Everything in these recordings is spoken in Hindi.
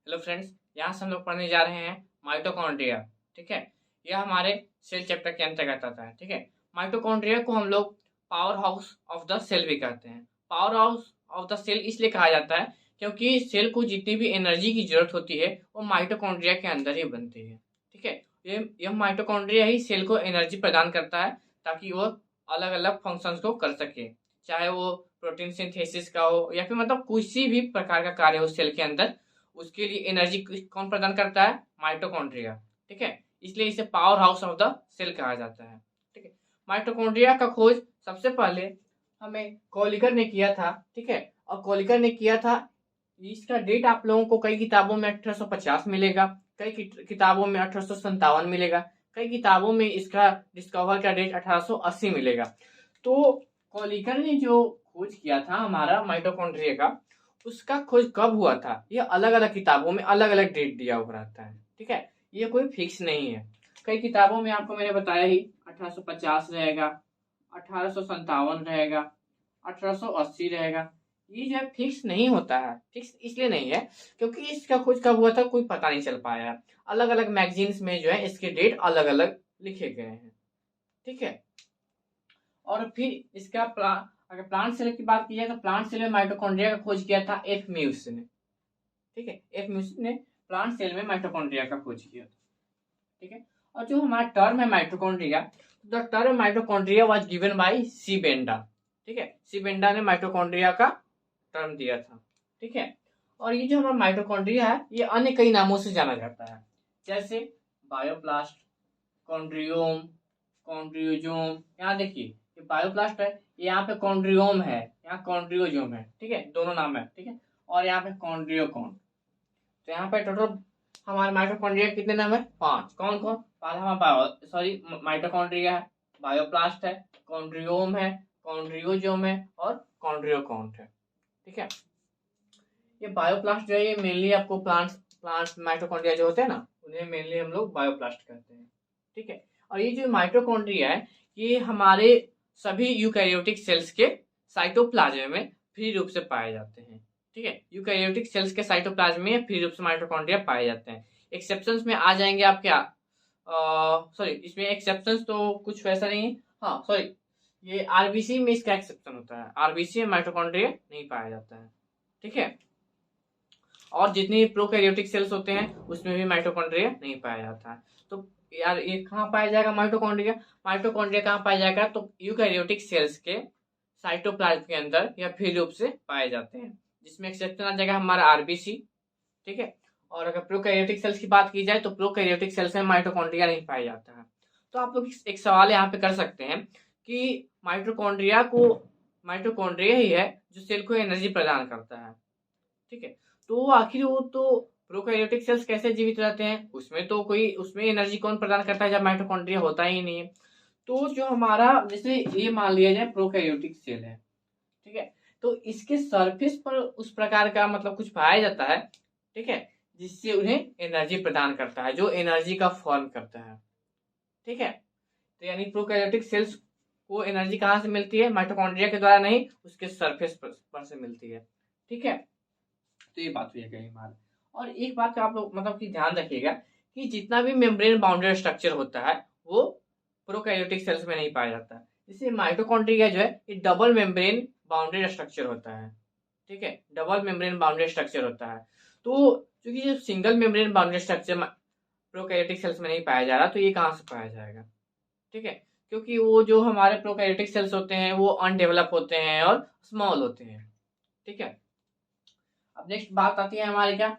हेलो फ्रेंड्स, यहाँ से हम लोग पढ़ने जा रहे हैं माइटोकॉन्ड्रिया। ठीक है, यह हमारे सेल चैप्टर के अंतर्गत आता है। ठीक है, माइटोकॉन्ड्रिया को हम लोग power house of the cell भी कहते हैं। Power house of the cell इसलिए कहा जाता है क्योंकि सेल को जितनी भी एनर्जी की जरूरत होती है वो माइटोकॉन्ड्रिया के अंदर ही बनती है। ठीक है, यह माइटोकॉन्ड्रिया ही सेल को एनर्जी प्रदान करता है ताकि वो अलग अलग फंक्शंस को कर सके, चाहे वो प्रोटीन सिंथेसिस का हो या फिर मतलब किसी भी प्रकार का कार्य हो सेल के अंदर, उसके लिए एनर्जी कौन प्रदान करता है? माइटोकॉन्ड्रिया। ठीक है, इसलिए इसे power house of the cell कहा जाता है। ठीक है, माइटोकॉन्ड्रिया का खोज सबसे पहले हमें कोलिकर ने किया था। ठीक है, और कोलिकर ने किया था, इसका डेट आप लोगों को कई किताबों में 1850 मिलेगा, कई किताबों में 1857 मिलेगा, कई किताबों में इसका डिस्कवर का डेट 1880 मिलेगा। तो कोलिकर ने जो खोज किया था हमारा माइटोकॉन्ड्रिया का, उसका खोज कब हुआ था ये अलग अलग किताबों में अलग अलग डेट दिया हुआ रहता है। ठीक है, ये कोई फिक्स नहीं है। कई किताबों में आपको मैंने बताया ही 1850 रहेगा, 1857 रहेगा, 1880 रहेगा। ये जो है फिक्स नहीं होता है। फिक्स इसलिए नहीं है क्योंकि इसका खोज कब हुआ था कोई पता नहीं चल पाया। अलग अलग मैगजीन्स में जो है इसके डेट अलग अलग लिखे गए हैं। ठीक है, और फिर इसका अगर प्लांट सेल की बात की जाए तो प्लांट सेल में माइटोकॉन्ड्रिया का खोज किया था एफ म्यूस ने। ठीक है, एफ म्यूस ने प्लांट सेल में माइटोकॉन्ड्रिया का खोज किया था। ठीक है, और जो हमारा टर्म है mitochondria, the term mitochondria was given by C Benda. ठीक है, सी बेंडा ने माइटोकॉन्ड्रिया का टर्म दिया था। ठीक है, और ये जो हमारा माइटोकॉन्ड्रिया है ये अन्य कई नामों से जाना जाता है, जैसे बायोप्लास्ट, कॉन्ड्रियोम, कॉन्ड्रियोजोम। यहाँ देखिए ये बायोप्लास्ट है, यहाँ पे कॉन्ड्रियोम है, यहाँ कॉन्ड्रियोजोम है। ठीक है, दोनों नाम है। ठीक है, और यहाँ पे कॉन्ड्रियोकॉन। तो यहाँ पे टोटल हमारे माइटोकॉन्ड्रिया कितने नाम है? 5। कौन कौन? पहला हमारा माइटोकॉन्ड्रिया है, बायोप्लास्ट है, कॉन्ड्रियोम है, कॉन्ड्रियोजोम है और कॉन्ड्रियोकॉन्ट है। ठीक है, ये बायोप्लास्ट जो है ये मेनली आपको प्लांट्स माइटोकॉन्ड्रिया जो होते हैं ना, उन्हें मेनली हम लोग बायोप्लास्ट कहते हैं। ठीक है, और ये जो माइटोकॉन्ड्रिया है ये हमारे सभी यूकैरियोटिक सेल्स के साइटोप्लाज्म में फ्री रूप से पाए जाते हैं। ठीक है, यूकैरियोटिक सेल्स के साइटोप्लाज्म में फ्री रूप से माइटोकॉन्ड्रिया पाए जाते हैं। एक्सेप्शंस में आ जाएंगे आप क्या, सॉरी इसमें एक्सेप्शंस तो कुछ वैसा नहीं है। हाँ सॉरी, ये आरबीसी में इसका एक्सेप्शन होता है, आरबीसी में माइटोकॉन्ड्रिया नहीं पाया जाता है। ठीक है, और जितने प्रोकैरियोटिक सेल्स होते हैं उसमें भी माइटोकॉन्ड्रिया नहीं पाया जाता है। तो यार ये कहाँ पाया जाएगा माइटोकॉन्ड्रिया? माइटोकॉन्ड्रिया कहाँ पाया जाएगा? तो यूकैरियोटिक सेल्स के साइटोप्लाज्म के अंदर या फ्री रूप से पाए जाते हैं, जिसमें एक्सेप्शन आ जाएगा हमारा आरबीसी। ठीक है, और अगर प्रोकैरियोटिक सेल्स की बात की जाए तो प्रोकैरियोटिक सेल्स में माइटोकॉन्ड्रिया नहीं पाया जाता है। तो आप लोग एक सवाल यहाँ पे कर सकते हैं कि माइटोकॉन्ड्रिया ही है जो सेल को एनर्जी प्रदान करता है। ठीक है, तो आखिर वो तो प्रोकैरियोटिक सेल्स कैसे जीवित रहते हैं? उसमें एनर्जी कौन प्रदान करता है जब माइटोकॉन्ड्रिया होता ही नहीं है। तो जो हमारा जैसे ये मान लिया जाए प्रोकैरियोटिक सेल है। ठीक है, तो इसके सरफेस पर उस प्रकार का मतलब कुछ पाया जाता है। ठीक है, जिससे उन्हें एनर्जी प्रदान करता है, जो एनर्जी का फॉर्म करता है। ठीक है, तो यानी प्रोकैरियोटिक सेल्स को एनर्जी कहाँ से मिलती है? माइटोकॉन्ड्रिया के द्वारा नहीं, उसके सरफेस पर से मिलती है। ठीक है, तो ये बात हुई है कहीं हमारा। और एक बात का आप लोग मतलब कि ध्यान रखिएगा कि जितना भी मेम्ब्रेन बाउंडेड स्ट्रक्चर होता है वो प्रोकैरियोटिक सेल्स में नहीं पाया जाता है। जैसे माइटोकॉन्ड्रिया जो है ये डबल मेम्ब्रेन बाउंडेड स्ट्रक्चर होता है। ठीक है, डबल मेम्ब्रेन बाउंडेड स्ट्रक्चर होता है। तो क्योंकि जो single membrane bounded structure prokaryotic cells में नहीं पाया जा रहा, तो ये कहाँ से पाया जाएगा? ठीक है, क्योंकि वो जो हमारे प्रोकैरियोटिक सेल्स होते हैं वो अनडेवलप होते हैं और स्मॉल होते हैं। ठीक है, अब नेक्स्ट बात आती है हमारे क्या,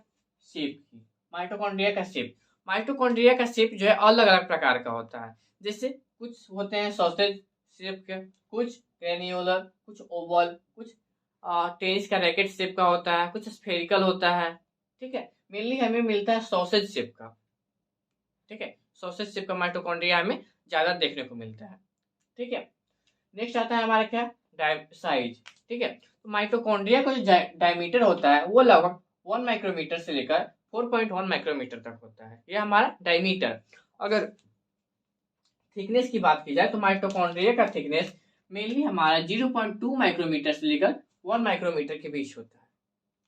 शेप की। माइटोकॉन्ड्रिया का शेप, माइटोकॉन्ड्रिया का शेप जो है अलग अलग प्रकार का होता है। जैसे कुछ होते हैं सॉसेज शेप के, कुछ ग्रेन्युलर, कुछ ओवल, कुछ टेनिस का रैकेट शेप का होता है, कुछ स्फेरिकल होता है। ठीक है, मेनली हमें मिलता है सॉसेज शेप का। ठीक है, सॉसेज शेप का माइटोकॉन्ड्रिया हमें ज्यादा देखने को मिलता है। ठीक है, नेक्स्ट आता है हमारा क्या, साइज। ठीक है, तो माइटोकॉन्ड्रिया का जो डायमीटर होता है वो लगभग 1 माइक्रोमीटर से लेकर 4.1 माइक्रोमीटर तक होता है, ये हमारा डायमीटर। अगर थिकनेस की बात की जाए तो माइटोकॉन्ड्रिया का थिकनेस मेनली हमारा 0.2 माइक्रोमीटर से लेकर 1 माइक्रोमीटर के बीच होता है।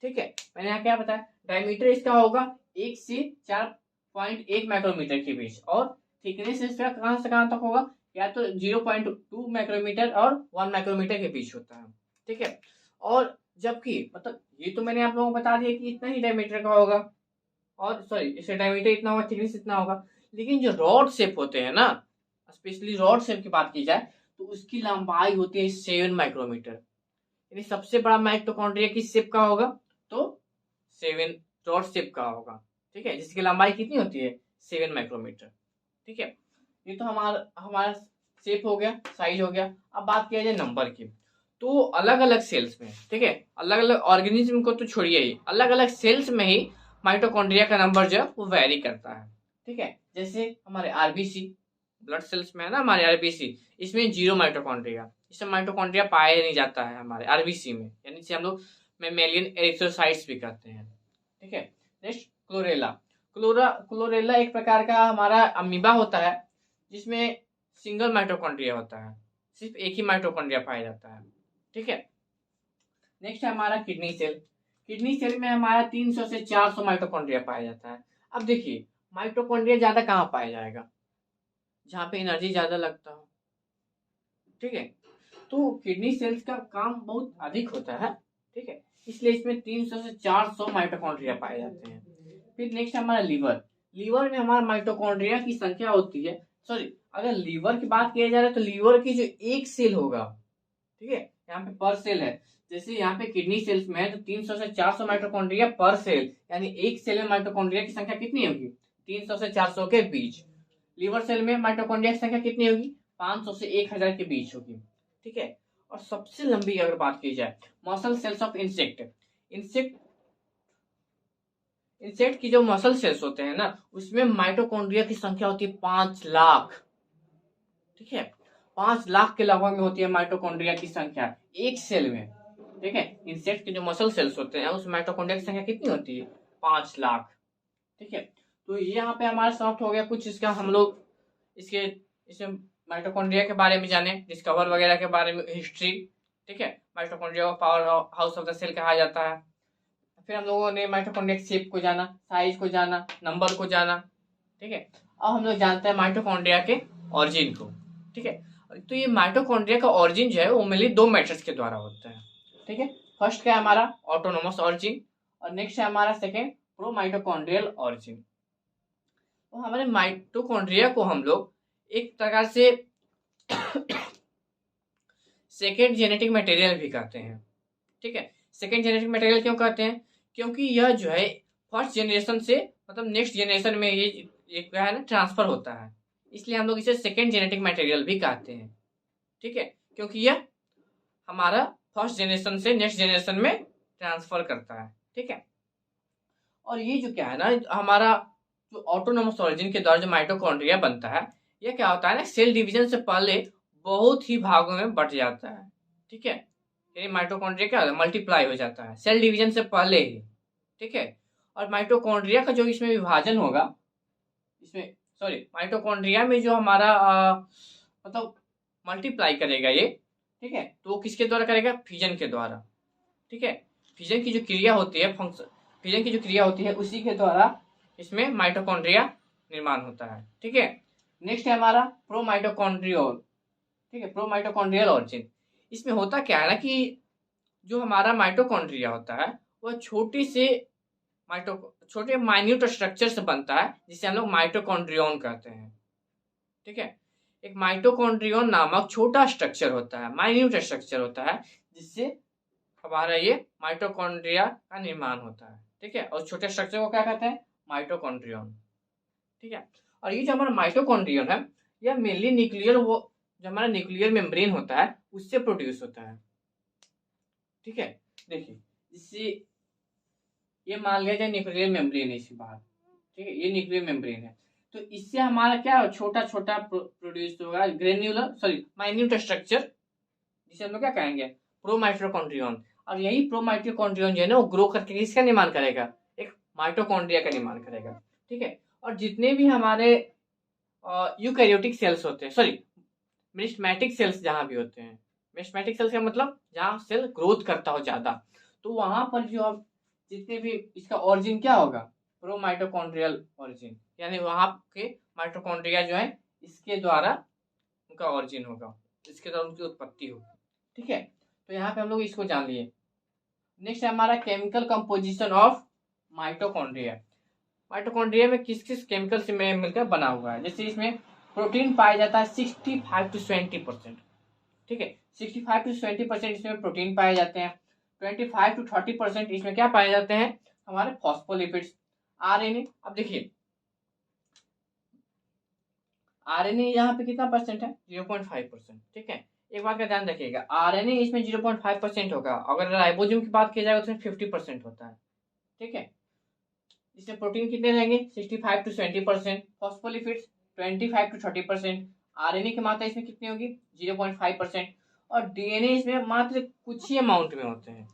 ठीक है, मैंने यहाँ क्या बताया, डायमीटर इसका होगा 1 से 4.1 माइक्रोमीटर के बीच, और थिकनेस इसका कहाँ से कहाँ तक होगा, या तो 0.2 माइक्रोमीटर और 1 माइक्रोमीटर के बीच होता है। ठीक है, और जबकि मतलब ये तो मैंने आप लोगों को बता दिया कि इतना ही डायमीटर का होगा, और सॉरी इसका डायमीटर इतना होगा, थिकनेस इतना होगा, लेकिन जो रॉड शेप होते हैं ना, स्पेशली रॉड शेप की बात की जाए तो उसकी लंबाई होती है 7 माइक्रोमीटर। यानी सबसे बड़ा माइटोकॉन्ड्रिया किस शेप का होगा, तो 7 रॉड शेप का होगा। ठीक है, जिसकी लंबाई कितनी होती है, 7 माइक्रोमीटर। ठीक है, ये तो हमारा हमारा शेप हो गया, साइज हो गया। अब बात किया जाए नंबर की, तो अलग अलग सेल्स में, ठीक है, अलग अलग ऑर्गेनिज्म को तो छोड़िए ही, अलग अलग सेल्स में ही माइटोकॉन्ड्रिया का नंबर जो है वो वेरी करता है। ठीक है, जैसे हमारे आरबीसी ब्लड सेल्स में है ना, हमारे आरबीसी, इसमें 0 माइटोकॉन्ड्रिया, इसमें माइटोकॉन्ड्रिया पाया नहीं जाता है हमारे आरबीसी में, यानी इसे हम लोग मेमेलियन एरिथ्रोसाइट्स भी कहते हैं। ठीक है, नेक्स्ट क्लोरेला। क्लोरेला एक प्रकार का हमारा अमीबा होता है, जिसमें सिंगल माइटोकॉन्ड्रिया होता है, सिर्फ एक ही माइटोकॉन्ड्रिया पाया जाता है। ठीक है, नेक्स्ट है हमारा किडनी सेल। किडनी सेल में हमारा 300 से 400 माइटोकॉन्ड्रिया पाया जाता है। अब देखिए, माइटोकॉन्ड्रिया ज्यादा कहाँ पाया जाएगा, जहाँ पे एनर्जी ज्यादा लगता हो। ठीक है, तो किडनी सेल्स का काम बहुत अधिक होता है। ठीक है, इसलिए इसमें 300 से 400 माइटोकॉन्ड्रिया पाए जाते हैं। फिर नेक्स्ट हमारा लीवर। लीवर में हमारा माइटोकॉन्ड्रिया की संख्या होती है, सॉरी अगर लीवर की बात किया जा रहा है तो लीवर की जो एक सेल होगा, ठीक है, यहाँ पे पर सेल है, जैसे यहाँ पे किडनी सेल्स में है तो 300 से 400 माइटोकॉन्ड्रिया पर सेल, यानी एक सेल में माइटोकॉन्ड्रिया की संख्या कितनी होगी, 300 से 400 के बीच। लीवर सेल में माइटोकॉन्ड्रिया की संख्या कितनी होगी, 500 से 1000 के बीच होगी। ठीक है, और सबसे लंबी अगर बात की जाए, muscle cells of insect. Insect की जो मसल सेल्स होते हैं ना, उसमें माइटोकॉन्ड्रिया की संख्या होती है 5 लाख। ठीक है, 5 लाख के लगभग में होती है माइटोकॉन्ड्रिया की संख्या एक सेल में। ठीक है, इंसेक्ट के जो मसल सेल्स होते हैं उस माइटोकॉन्ड्रिया की संख्या कितनी होती है, 5 लाख। ठीक है, तो ये यहाँ पे हमारा समाप्त हो गया कुछ इसका, हम लोग इसमें माइटोकॉन्ड्रिया के बारे में जाने, डिस्कवर वगैरह के बारे में हिस्ट्री। ठीक है, माइटोकॉन्ड्रिया को power house of the cell कहा जाता है। फिर हम लोगों ने माइटोकॉन्ड्रिया शेप को जाना, साइज को जाना, नंबर को जाना। ठीक है, अब हम लोग जानते हैं माइटोकॉन्ड्रिया के ऑरिजिन को। ठीक है, तो ये माइटोकॉन्ड्रिया का ऑरिजिन जो है वो मेनली 2 मैटर्स के द्वारा होता है। ठीक है, फर्स्ट क्या है हमारा ऑटोनोमस ऑरिजिन, और नेक्स्ट है हमारा सेकेंड प्रोमाइटोकॉन्ड्रियल ऑरिजिन। तो हमारे माइटोकॉन्ड्रिया को हम लोग एक प्रकार से सेकेंड जेनेटिक मटेरियल भी कहते हैं। ठीक है, सेकेंड जेनेटिक मटेरियल क्यों कहते हैं, क्योंकि यह जो है फर्स्ट जनरेशन से मतलब नेक्स्ट जनरेशन में ये क्या है ना ट्रांसफर होता है, इसलिए हम लोग इसे सेकेंड जेनेटिक मटेरियल भी कहते हैं। ठीक है, क्योंकि यह हमारा फर्स्ट जनरेशन से नेक्स्ट जनरेशन में ट्रांसफर करता है। ठीक है, और ये जो क्या है ना हमारा जो ऑटोनोमस ऑरिजिन के द्वारा जो माइटोकॉन्ड्रिया बनता है, यह क्या होता है ना सेल डिवीजन से पहले बहुत ही भागों में बट जाता है। ठीक है, ये माइटोकॉन्ड्रिया क्या होता है, मल्टीप्लाई हो जाता है सेल डिवीजन से पहले ही। ठीक है, और माइटोकॉन्ड्रिया का जो इसमें विभाजन होगा, इसमें सॉरी माइटोकॉन्ड्रिया में जो हमारा मतलब मल्टीप्लाई करेगा ये, ठीक है, तो वो किसके द्वारा करेगा, फिजन के द्वारा। ठीक है, फिजन की जो क्रिया होती है फिजन की जो क्रिया होती है उसी के द्वारा इसमें माइटोकॉन्ड्रिया निर्माण होता है। ठीक है, नेक्स्ट है हमारा प्रोमाइटोकॉन्ड्रियल। ठीक है, प्रोमाइटोकॉन्ड्रियल ऑरिजिन। इसमें होता क्या है ना कि जो हमारा माइटोकॉन्ड्रिया होता है वह छोटे माइन्यूट स्ट्रक्चर से बनता है, जिसे हम लोग माइटोकॉन्ड्रियन कहते हैं। ठीक है, एक माइटोकॉन्ड्रियन नामक छोटा स्ट्रक्चर होता है, माइन्यूट स्ट्रक्चर होता है, जिससे हमारा ये माइटोकॉन्ड्रिया का निर्माण होता है। ठीक है, और छोटे स्ट्रक्चर को क्या कहते हैं, माइटोकॉन्ड्रियन। ठीक है, और ये जो हमारा माइटोकॉन्ड्रियन है यह मेनली न्यूक्लियर वो जो हमारा न्यूक्लियर मेम्ब्रेन होता है उससे प्रोड्यूस होता है। ठीक है, देखिए इससे ये मान लिया जाए न्यूक्लियर मेम्ब्रेन है इसी बाहर। ठीक है, ये न्यूक्लियर मेम्ब्रेन है, तो इससे हमारा क्या छोटा छोटा प्रोड्यूस होगा ग्रेन्युलर सॉरी माइन्यूट स्ट्रक्चर, जिसे हम लोग क्या कहेंगे प्रोमाइटोकॉन्ड्रियन। और यही प्रोमाइटोकॉन्ड्रियन जो है ना वो ग्रो करके किसका निर्माण करेगा, एक माइटोकॉन्ड्रिया का निर्माण करेगा। ठीक है, और जितने भी हमारे यूकैरियोटिक सेल्स होते हैं, सॉरी मेरिस्टेमेटिक सेल्स जहाँ भी होते हैं, मेरिस्टेमेटिक सेल्स का मतलब जहाँ सेल ग्रोथ करता हो ज्यादा, तो वहां पर जो जितने भी इसका ओरिजिन क्या होगा, प्रो माइटोकॉन्ड्रियल ओरिजिन, यानी वहाँ के माइटोकॉन्ड्रिया जो है इसके द्वारा उनका ओरिजिन होगा, इसके द्वारा उनकी उत्पत्ति होगी। ठीक है, तो यहाँ पे हम लोग इसको जान लिए। नेक्स्ट है हमारा chemical composition of mitochondria. Mitochondria में किस किस केमिकल से मिलकर बना हुआ है। जैसे इसमें प्रोटीन पाया जाता है 65 to 70%। ठीक है, 65 to 70% इसमें प्रोटीन पाए जाते हैं। 25 to 30% इसमें क्या पाए जाते हैं, हमारे फॉस्फोलिपिड्स, आरएनए। अब देखिए आरएनए यहाँ पे कितना परसेंट है, 0.5%। ठीक है, एक बात का ध्यान रखिएगा, आरएनए इसमें 0.5% होगा, अगर राइबोसोम की बात की जाए तो 50% होता है। ठीक है, इसमें प्रोटीन कितने रहेंगे, 65 to 70%, फॉस्फोलिपिड्स 25 to 30%, आरएनए की मात्रा इसमें कितनी होगी, 0.5%, और डीएनए इसमें मात्र कुछ ही अमाउंट में होते हैं।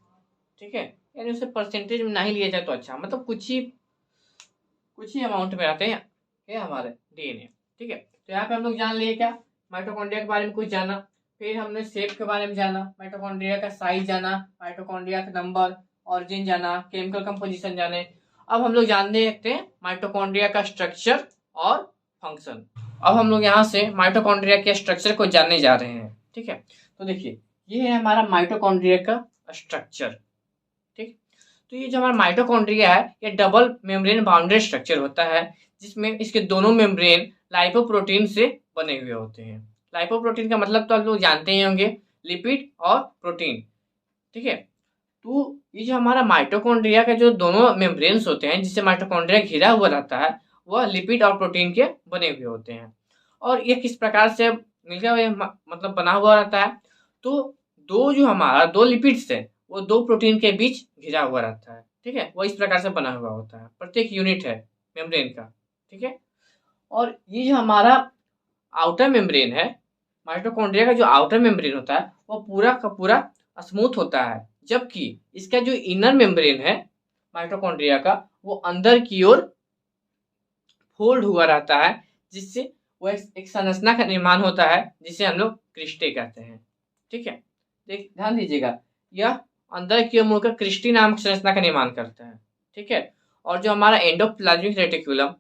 ठीक है, यानी उसे परसेंटेज में नहीं लिया जाए तो अच्छा, मतलब कुछ ही अमाउंट में आते हैं ये हमारे डीएनए। ठीक है, तो यहाँ पे हम लोग जान लिए क्या, माइटोकॉन्ड्रिया के बारे में कुछ जाना, फिर हमने शेप के बारे में जाना, माइटोकॉन्ड्रिया का साइज जाना, माइटोकॉन्ड्रिया का नंबर, ऑरिजिन जाना, केमिकल कंपोजिशन जाने। अब हम लोग जानने लगते हैं माइटोकॉन्ड्रिया का स्ट्रक्चर और फंक्शन। अब हम लोग यहाँ से माइटोकॉन्ड्रिया के स्ट्रक्चर को जानने जा रहे हैं। ठीक है, तो देखिए ये है हमारा माइटोकॉन्ड्रिया का स्ट्रक्चर। ठीक, तो ये जो हमारा माइटोकॉन्ड्रिया है ये डबल मेम्ब्रेन बाउंडेड स्ट्रक्चर होता है, जिसमें इसके दोनों मेम्ब्रेन लाइपोप्रोटीन से बने हुए होते हैं। लाइपोप्रोटीन का मतलब तो आप लोग जानते ही होंगे, लिपिड और प्रोटीन। ठीक है, तो ये जो हमारा माइटोकॉन्ड्रिया का जो दोनों मेम्ब्रेन्स होते हैं जिससे माइटोकॉन्ड्रिया घिरा हुआ रहता है, वह लिपिड और प्रोटीन के बने हुए होते हैं। और ये किस प्रकार से मिलकर मतलब बना हुआ रहता है, तो दो लिपिड्स है वो दो प्रोटीन के बीच घिरा हुआ रहता है। ठीक है, वो इस प्रकार से बना हुआ होता है, प्रत्येक यूनिट है मेम्ब्रेन का। ठीक है, और ये जो हमारा आउटर मेम्ब्रेन है, माइटोकॉन्ड्रिया का जो आउटर मेम्ब्रेन होता है वो पूरा का पूरा स्मूथ होता है, जबकि इसका जो इनर मेम्ब्रेन है माइटोकॉन्ड्रिया का वो अंदर की ओर फोल्ड हुआ रहता है, जिससे वो एक संरचना का निर्माण होता है जिसे हम लोग क्रिस्टे कहते हैं। ठीक है, ध्यान दीजिएगा, यह अंदर की ओर मुड़कर क्रिस्टी नामक संरचना का निर्माण करता है। ठीक है, और जो हमारा एंडोप्लाज्मिक रेटिकुलम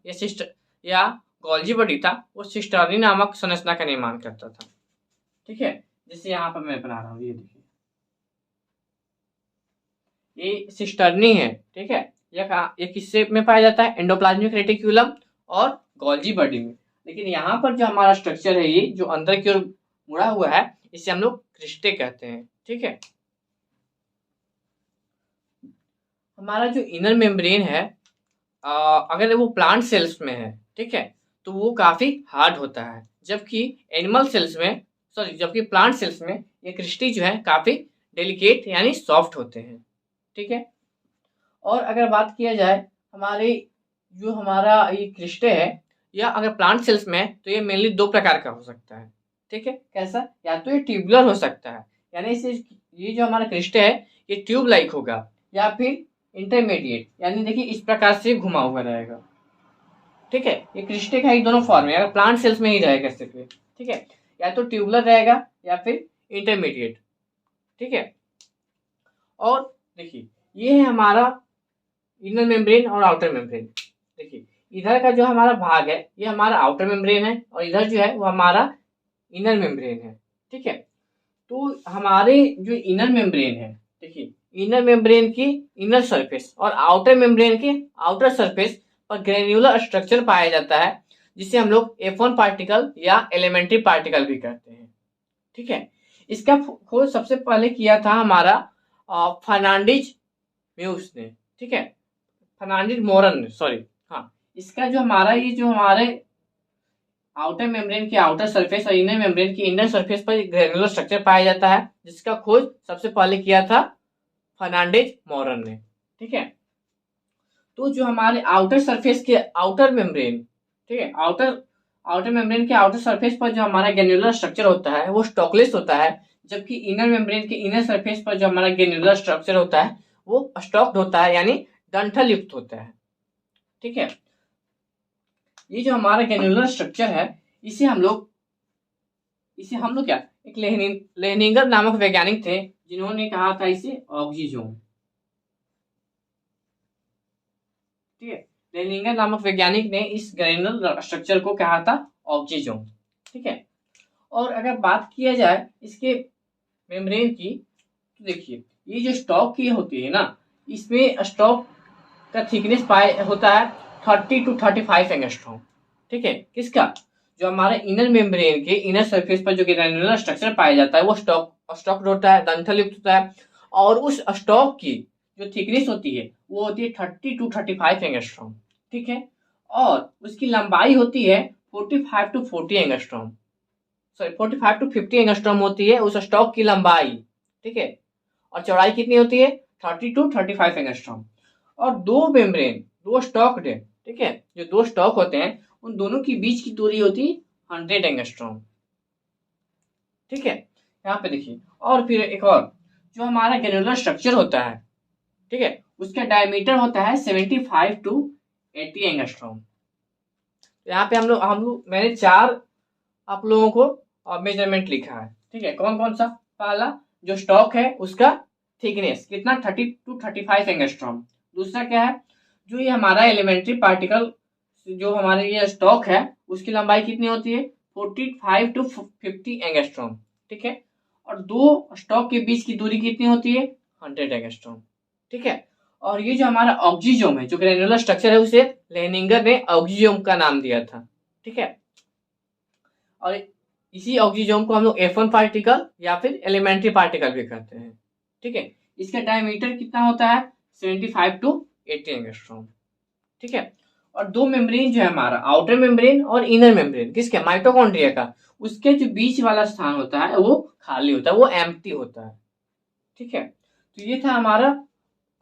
या गोल्जी बॉडी था वो सिस्टर्नी नामक संरचना का निर्माण करता था। ठीक है, जैसे यहाँ पर मैं बना रहा हूँ, ये देखिए ये सिस्टर्नी है। ठीक है, ये किससे में पाया जाता है, एंडोप्लाज्मिक रेटिकुलम और गोल्जी बॉडी में। लेकिन यहाँ पर जो हमारा स्ट्रक्चर है ये जो अंदर की ओर मुड़ा हुआ है इसे हम लोग क्रिस्टे कहते हैं। ठीक है, हमारा जो इनर मेम्ब्रेन है अगर वो प्लांट सेल्स में है, ठीक है, तो वो काफी हार्ड होता है, जबकि प्लांट सेल्स में ये क्रिस्टी जो है काफी डेलिकेट यानी सॉफ्ट होते हैं। ठीक है, और अगर बात किया जाए हमारा ये क्रिस्टे है, या अगर प्लांट सेल्स में है तो ये मेनली दो प्रकार का हो सकता है। ठीक है, कैसा, या तो ये ट्यूबुलर हो सकता है, यानी ये जो हमारा क्रिस्टे है ये ट्यूब लाइक होगा, या फिर इंटरमीडिएट, यानी देखिए इस प्रकार से घुमा हुआ रहेगा। ठीक है, ये क्रिस्टे का ही दोनों फॉर्म है, अगर प्लांट सेल्स में ही रहेगा सिर्फ। ठीक है, या तो ट्यूबुलर रहेगा या फिर इंटरमीडिएट। ठीक है, और देखिए ये है हमारा इनर मेम्ब्रेन और आउटर मेम्ब्रेन। देखिए इधर का जो हमारा भाग है ये हमारा आउटर मेम्ब्रेन है, और इधर जो है वो हमारा इनर मेम्ब्रेन है। ठीक है, तो हमारे जो इनर मेम्ब्रेन है, देखिए इनर मेम्ब्रेन की इनर सरफेस और आउटर मेम्ब्रेन के आउटर सरफेस पर ग्रेन्युलर स्ट्रक्चर पाया जाता है, जिसे हम लोग F1 पार्टिकल या एलिमेंट्री पार्टिकल भी कहते हैं। ठीक है, इसका खोज सबसे पहले किया था हमारा फर्नांडिज म्यूस ने। ठीक है, फर्नांडिज मोरन ने, सॉरी, हाँ, इसका जो हमारे आउटर मेम्ब्रेन के आउटर सरफेस और इनर मेम्ब्रेन की इनर सरफेस पर ग्रेनुलर स्ट्रक्चर पाया जाता है, जिसका खोज सबसे पहले किया था फर्नांडिज मोरन ने। ठीक है, तो जो हमारे आउटर सरफेस के आउटर मेम्ब्रेन, ठीक है, आउटर मेम्ब्रेन के आउटर सरफेस पर जो हमारा ग्रेनुलर स्ट्रक्चर होता है वो स्टॉकलेस होता है, जबकि इनर मेम्ब्रेन के इनर सरफेस पर जो हमारा ग्रेनुलर स्ट्रक्चर होता है वो स्टॉक्ड होता है, यानी डंठल युक्त होता है। ठीक है, ये जो हमारा ग्रेनुलर स्ट्रक्चर है इसे हम लोग क्या, एक लेहनिंगर नामक वैज्ञानिक थे जिन्होंने कहा था इसे ऑक्सीजोम। ठीक है। लेनिंगर नामक वैज्ञानिक ने इस ग्रेनुलर स्ट्रक्चर को कहा था ऑक्सीजोम, ठीक है। और अगर बात किया जाए इसके मेम्ब्रेन की, तो देखिए ये जो स्टॉक की होती है ना, इसमें स्टॉक का थिकनेस पाए होता है 30 to 35 एंगस्ट्रॉम, ठीक है। किसका? जो हमारे इनर मेम्ब्रेन के इनर सरफेस पर जो ग्रेनुलर स्ट्रक्चर पाया जाता है वो स्टॉक होता है, दंथल युक्त होता है। और उस स्टॉक की जो थिकनेस होती है वो होती है 30 to 35 एंगस्ट्रॉम, ठीक है। और उसकी लंबाई होती है 45 to 40 angstrom, sorry 45 to 50 angstrom होती है उस स्टॉक की लंबाई, ठीक है। और चौड़ाई कितनी होती है? 30 to 35 एंगस्ट्रॉम। और दो मेम्ब्रेन, दो स्टॉक है, ठीक है, जो दो स्टॉक होते हैं उन दोनों की बीच की दूरी होती है 100 एंगस्ट्रॉम, ठीक है। यहाँ पे देखिए, और फिर एक और जो हमारा ग्रेनुलर स्ट्रक्चर होता है, ठीक है, उसका डायमीटर होता है 75 to 80 एंगस्ट्रॉम। यहाँ पे हम लोग मैंने 4 आप लोगों को मेजरमेंट लिखा है, ठीक है। कौन कौन सा? पहला जो स्टॉक है उसका थिकनेस कितना, 30 to 35 एंगस्ट्रॉम। दूसरा क्या है? जो ये हमारा एलिमेंट्री पार्टिकल जो हमारे ये स्टॉक है उसकी लंबाई कितनी होती है? 45 to 50 एंगस्ट्रॉम, ठीक है। और दो स्टॉक के बीच की दूरी कितनी होती है? 100 एंगस्ट्रॉम, ठीक है। और ये जो हमारा ऑक्सीजोम है, जो ग्रेनुलर स्ट्रक्चर है, उसे लेनिंगर ने ऑक्सीजोम का नाम दिया था, ठीक है। और इसी ऑक्सीजोम को हम लोग F1 पार्टिकल या फिर एलिमेंट्री पार्टिकल भी कहते हैं, ठीक है। इसका डायमीटर कितना होता है? 75 to 80 एंगस्ट्रॉम, ठीक है। और दो मेम्ब्रेन जो है हमारा, आउटर मेम्ब्रेन और इनर मेम्ब्रेन, किसके? माइटोकॉन्ड्रिया का, उसके जो बीच वाला स्थान होता है वो खाली होता है, वो एम्प्टी होता है, ठीक है। तो ये था हमारा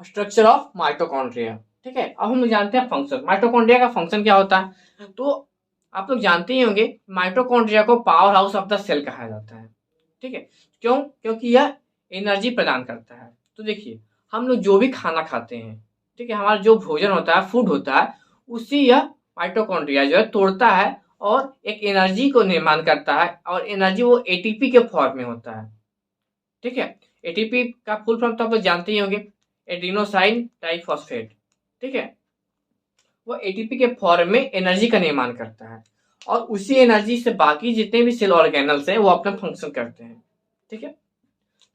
स्ट्रक्चर ऑफ माइटोकॉन्ड्रिया, ठीक है। अब हम लोग जानते हैं फंक्शन, माइटोकॉन्ड्रिया का फंक्शन क्या होता है। तो आप लोग जानते ही होंगे माइटोकॉन्ड्रिया को power house of the cell कहा जाता है, ठीक है। क्यों? क्योंकि यह एनर्जी प्रदान करता है। तो देखिए हम लोग जो भी खाना खाते हैं, ठीक है, हमारा जो भोजन होता है, फूड होता है, उसी यह माइटोकॉन्ड्रिया जो है तोड़ता है और एक एनर्जी को निर्माण करता है। और एनर्जी वो एटीपी के फॉर्म में होता है, ठीक है। एटीपी का फुल फॉर्म तो आप लोग जानते ही होंगे, एडिनोसाइन ट्राइफॉस्फेट, ठीक है। वो एटीपी के फॉर्म में एनर्जी का निर्माण करता है और उसी एनर्जी से बाकी जितने भी सेल ऑर्गेनल्स हैं वो अपना फंक्शन करते हैं, ठीक है।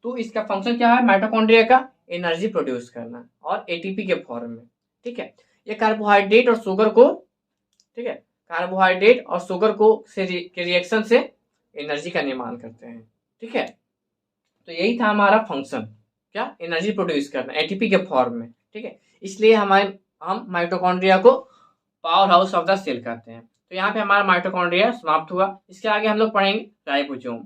तो इसका फंक्शन क्या है माइटोकॉन्ड्रिया का? एनर्जी प्रोड्यूस करना और एटीपी के फॉर्म में, ठीक है। ये कार्बोहाइड्रेट और शुगर को, ठीक है, कार्बोहाइड्रेट और शुगर को के रिएक्शन से एनर्जी का निर्माण करते हैं, ठीक है। तो यही था हमारा फंक्शन, क्या? एनर्जी प्रोड्यूस करना एटीपी के फॉर्म में, ठीक है। इसलिए हम माइटोकॉन्ड्रिया को power house of the cell कहते हैं। तो यहाँ पे हमारा माइटोकॉन्ड्रिया समाप्त हुआ। इसके आगे हम लोग पढ़ेंगे राइबोसोम।